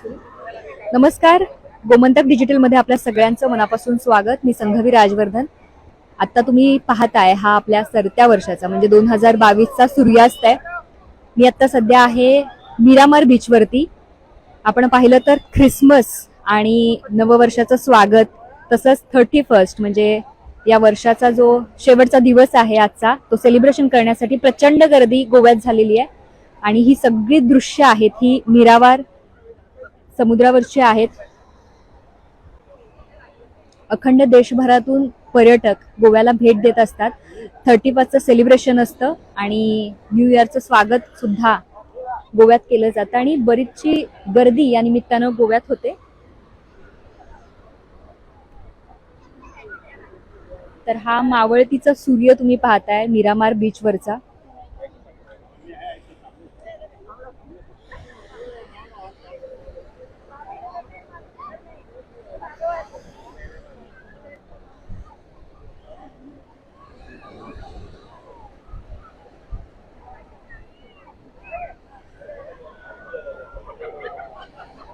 नमस्कार. गोमंतक डिजिटल मध्ये आपल्या सगळ्यांचं मनापासून स्वागत. मी संघवी राजवर्धन. आता तुम्ही पाहताय हा आपल्या सरत्या वर्षाचा म्हणजे 2022चा सूर्यास्त आहे. मी आता सध्या आहे मिरामार बीच वरती. आपण पाहिलं तर ख्रिसमस आणि नववर्षाचं स्वागत तसंच 31 म्हणजे या वर्षाचा जो शेवटचा दिवस आहे आजचा तो सेलिब्रेशन करण्यासाठी प्रचंड गर्दी गोव्यात झालेली आहे. आणि ही सगळी दृश्य आहेत ही मिरामार समुद्रावरची आहेत. अखंड देशभरातून पर्यटक गोव्याला भेट देत असतात. 31चं सेलिब्रेशन असतं आणि न्यू इयरचं स्वागत सुद्धा गोव्यात केलं जातं आणि बरीचशी गर्दी या निमित्तानं गोव्यात होते. तर हा मावळतीचा सूर्य तुम्ही पाहताय मिरामार बीचवरचा.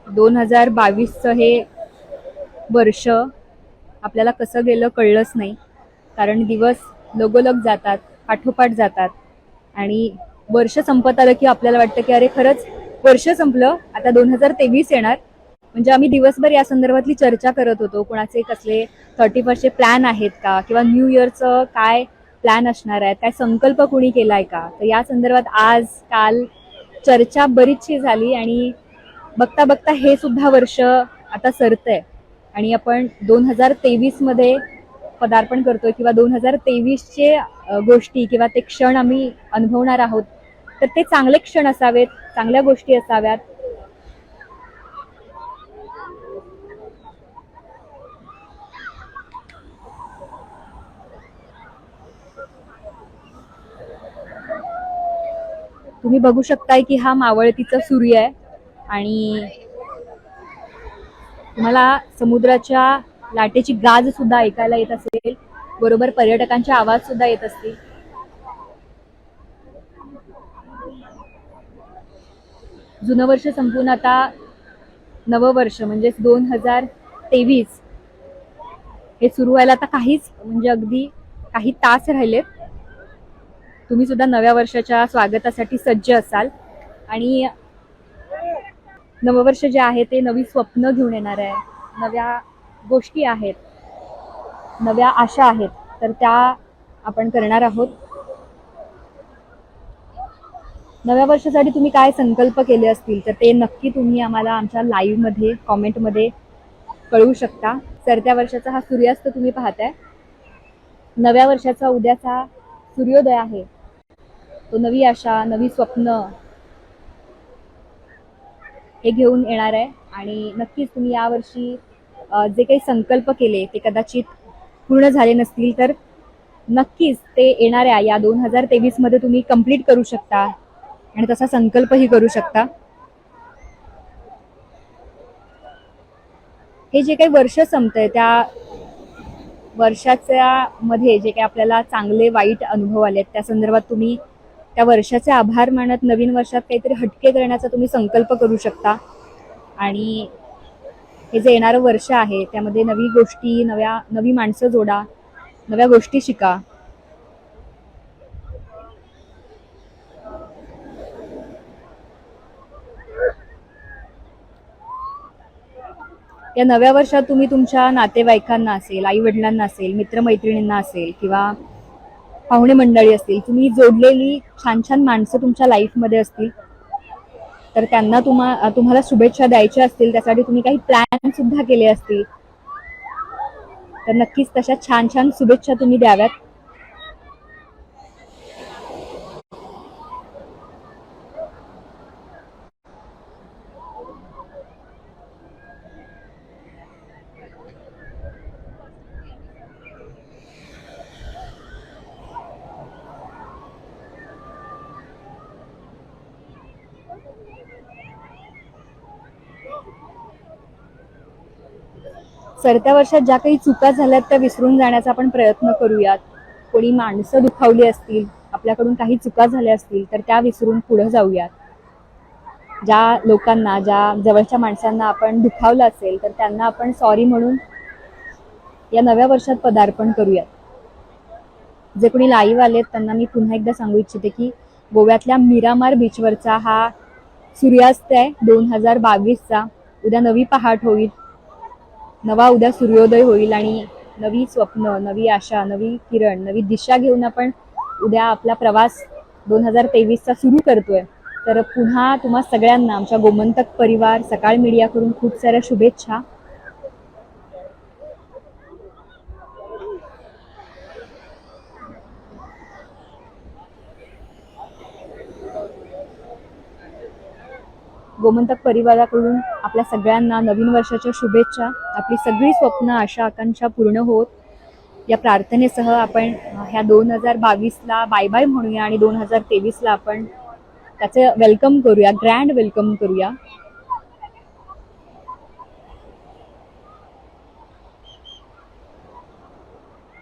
दोन 2022चं हे वर्ष आपल्याला कसं गेलं कळलंच नाही. कारण दिवस लगोलग जातात, पाठोपाठ जातात आणि वर्ष संपत आलं की आपल्याला वाटतं की अरे खरंच वर्ष संपलं, आता 2023 येणार. म्हणजे आम्ही दिवसभर या संदर्भातली चर्चा करत होतो. कोणाचे कसले 31चे प्लॅन आहेत का किंवा न्यू इयरचं काय प्लॅन असणार आहे, काय संकल्प कुणी केलाय का. तर या संदर्भात आज काल चर्चा बरीचशी झाली आणि बघता बघता हे सुद्धा वर्ष आता सरतंय आणि आपण 2023 मध्ये पदार्पण करतोय किंवा 2023चे गोष्टी किंवा ते क्षण आम्ही अनुभवणार आहोत. तर ते चांगले क्षण असावेत, चांगल्या गोष्टी असाव्यात. तुम्ही बघू शकताय की हा मावळतीचा सूर्य आहे आणि तुम्हाला समुद्राच्या लाटेची गाज सुद्धा ऐकायला येत असेल. बरोबर पर्यटकांचे आवाज सुद्धा येत असतील. जुनं वर्ष संपून आता नववर्ष म्हणजे 2023 हे सुरू व्हायला आता काहीच म्हणजे अगदी काही तास राहिलेत. तुम्ही सुद्धा नव्या वर्षाच्या स्वागतासाठी सज्ज असाल आणि नववर्ष जे आहे ते नवी स्वप्न घेऊन येणार आहे. नव्या गोष्टी आहेत, नव्या आशा आहेत, तर त्या आपण करणार आहोत. नव्या वर्षासाठी तुम्ही काय संकल्प केले असतील तर ते नक्की तुम्ही आम्हाला आमच्या लाईव्ह मध्ये कॉमेंट मध्ये कळवू शकता. सरत्या वर्षाचा हा सूर्यास्त तुम्ही पाहताय. नव्या वर्षाचा उद्याचा सूर्योदय आहे तो नवी आशा, नवी स्वप्न हे घेऊन येणार आहे आणि नक्कीच तुम्ही यावर्षी जे काही संकल्प केले ते कदाचित पूर्ण झाले नसतील तर नक्कीच ते येणाऱ्या या 2023 मध्ये तुम्ही कंप्लीट करू शकता आणि तसा संकल्पही करू शकता. हे जे काही वर्ष संपतंय त्या वर्षाच्या मध्ये जे काही आपल्याला चांगले वाईट अनुभव आलेत त्या संदर्भात तुम्ही त्या वर्षाचे आभार मानत नवीन वर्षात काहीतरी हटके करण्याचा तुम्ही संकल्प करू शकता. आणि हे जे येणारं वर्ष आहे त्यामध्ये नवी गोष्टी, नवी माणसं जोडा, नव्या गोष्टी शिका. या नव्या वर्षात तुम्ही तुमच्या नातेवाईकांना असेल, आई वडिलांना असेल, मित्रमैत्रिणींना असेल किंवा पाहुणे मंडळी असतील, तुम्ही जोडलेली छान छान माणसं तुमच्या लाईफमध्ये असतील तर त्यांना तुम्हाला शुभेच्छा द्यायच्या असतील, त्यासाठी तुम्ही काही प्लॅन सुद्धा केले असतील तर नक्कीच तशा छान छान शुभेच्छा तुम्ही द्याव्यात. सरत्या वर्षात ज्या काही चुका झाल्यात त्या विसरून जाण्याचा आपण प्रयत्न करूयात. कोणी माणसं दुखावली असतील, आपल्याकडून काही चुका झाल्या असतील तर त्या विसरून पुढे जाऊयात. ज्या लोकांना, ज्या जवळच्या माणसांना आपण दुखावलं असेल तर त्यांना आपण सॉरी म्हणून या नव्या वर्षात पदार्पण करूयात. जे कोणी लाईव्ह आलेत त्यांना मी पुन्हा एकदा सांगू इच्छिते की गोव्यातल्या मिरामार बीचवरचा हा सूर्यास्त आहे 2022चा. उद्या नवी पहाट होईल, नवा उद्या सूर्योदय होईल आणि नवी स्वप्न, नवी आशा, नवी किरण, नवी दिशा घेऊन आपण उद्या आपला प्रवास 2023चा सुरू करतोय. तर पुन्हा तुम्हा सगळ्यांना आमच्या गोमंतक परिवार सकाळ मीडियाकडून खूप साऱ्या शुभेच्छा. गोमंतक परिवाराकडून आपल्या सगळ्यांना नवीन वर्षाच्या शुभेच्छा. आपली सगळी स्वप्न, आशा, आकांक्षा पूर्ण होत या प्रार्थनेसह आपण ह्या 2022ला बाय बाय म्हणूया आणि 2023ला आपण त्याचं वेलकम करूया, ग्रँड वेलकम करूया.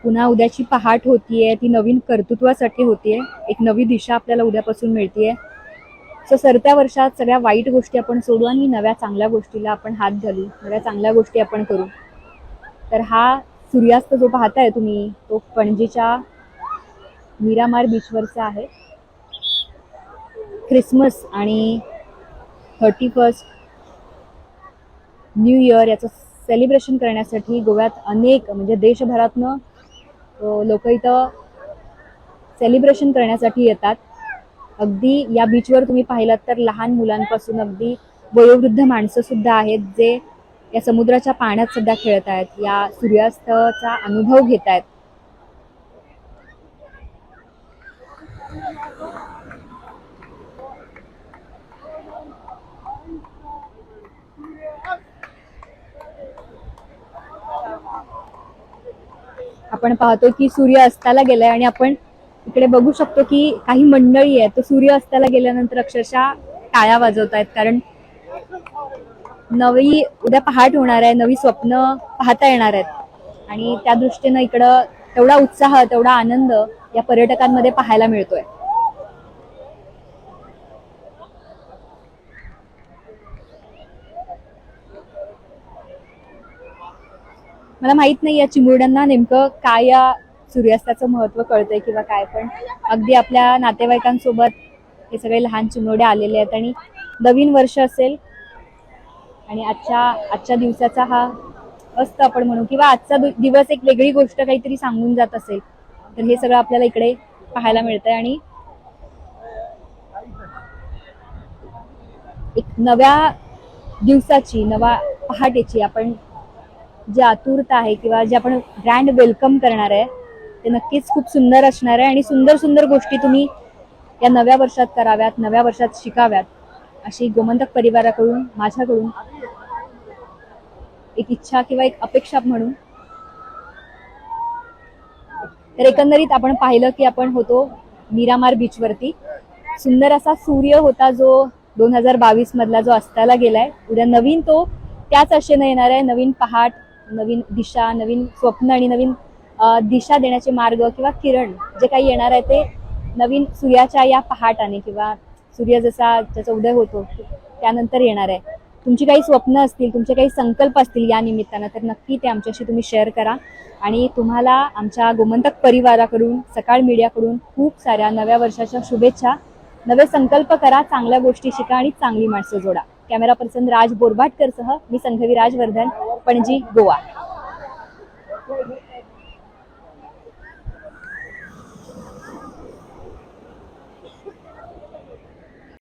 पुन्हा उद्याची पहाट होतीये, ती नवीन कर्तृत्वासाठी होतीये. एक नवी दिशा आपल्याला उद्यापासून मिळतीये. सो सरत्या वर्षात सगळ्या वाईट गोष्टी आपण सोडू आणि नव्या चांगल्या गोष्टीला आपण हात घालू, नव्या चांगल्या गोष्टी आपण करू. तर हा सूर्यास्त जो पाहताय तुम्ही तो पणजीच्या मिरामार बीचवरचा आहे. ख्रिसमस आणि 31 न्यू इयर याचं सेलिब्रेशन करण्यासाठी गोव्यात अनेक म्हणजे देशभरातनं लोक इथं सेलिब्रेशन करण्यासाठी येतात. अगदी या बीचवर तुम्ही पाहिलात तर लहान मुलांपासून अगदी वयोवृद्ध माणसं सुद्धा आहेत जे या समुद्राच्या पाण्यात सुद्धा खेळत आहेत, या सूर्यास्ताचा अनुभव घेत आहेत. आपण पाहतो की सूर्य अस्ताला गेलाय आणि आपण इकडे बघू शकतो की काही मंडळी आहेत तो सूर्य अस्ताला गेल्यानंतर अक्षरशः टाळ्या वाजवत आहेत, कारण नवी उद्या पहाट होणार आहे, नवी स्वप्न पाहता येणार आहेत आणि त्या दृष्टीनं इकडं तेवढा उत्साह, तेवढा आनंद या पर्यटकांमध्ये पाहायला मिळतोय. मला माहित नाही या चिमुरड्यांना नेमकं काय या सूर्यास्ताचं महत्व कळतंय किंवा काय, पण अगदी आपल्या नातेवाईकांसोबत हे सगळे लहान चिमुरडे आलेले आहेत आणि नवीन वर्ष असेल आणि आजच्या दिवसाचा हा अस्त आपण म्हणू किंवा आजचा दिवस एक वेगळी गोष्ट काहीतरी सांगून जात असेल तर हे सगळं आपल्याला इकडे पाहायला मिळतंय. आणि एक नव्या दिवसाची, नवा पहाटेची आपण जी आतुरता आहे किंवा जे आपण ग्रँड वेलकम करणार आहे ते नक्कीच खूप सुंदर असणार आहे आणि सुंदर सुंदर गोष्टी तुम्ही या नव्या वर्षात कराव्यात, नव्या वर्षात शिकाव्यात अशी गोमंतक परिवाराकडून, माझ्याकडून एक इच्छा किंवा एक अपेक्षा म्हणून. तर एकंदरीत आपण पाहिलं की आपण होतो मिरामार बीचवरती. सुंदर असा सूर्य होता जो 2022 मधला जो अस्ताला गेलाय. उद्या नवीन तो त्याच आशेनं येणार आहे, नवीन पहाट, नवीन दिशा, नवीन स्वप्न आणि नवीन दिशा देण्याचे मार्ग किंवा किरण जे काही येणार आहे ते नवीन सूर्याच्या या पहाटाने किंवा सूर्य ज्याचा उदय होतो त्यानंतर येणार आहे. तुमची काही स्वप्न असतील, तुमचे काही संकल्प असतील या निमित्तानं तर नक्की ते आमच्याशी तुम्ही शेअर करा. आणि तुम्हाला आमच्या गोमंतक परिवाराकडून, सकाळ मीडियाकडून खूप साऱ्या नव्या वर्षाच्या शुभेच्छा. नवे संकल्प करा, चांगल्या गोष्टी शिका आणि चांगली माणसं जोडा. कॅमेरा पर्सन राज बोरबाटकर सह मी संघवी राजवर्धन, पणजी, गोवा.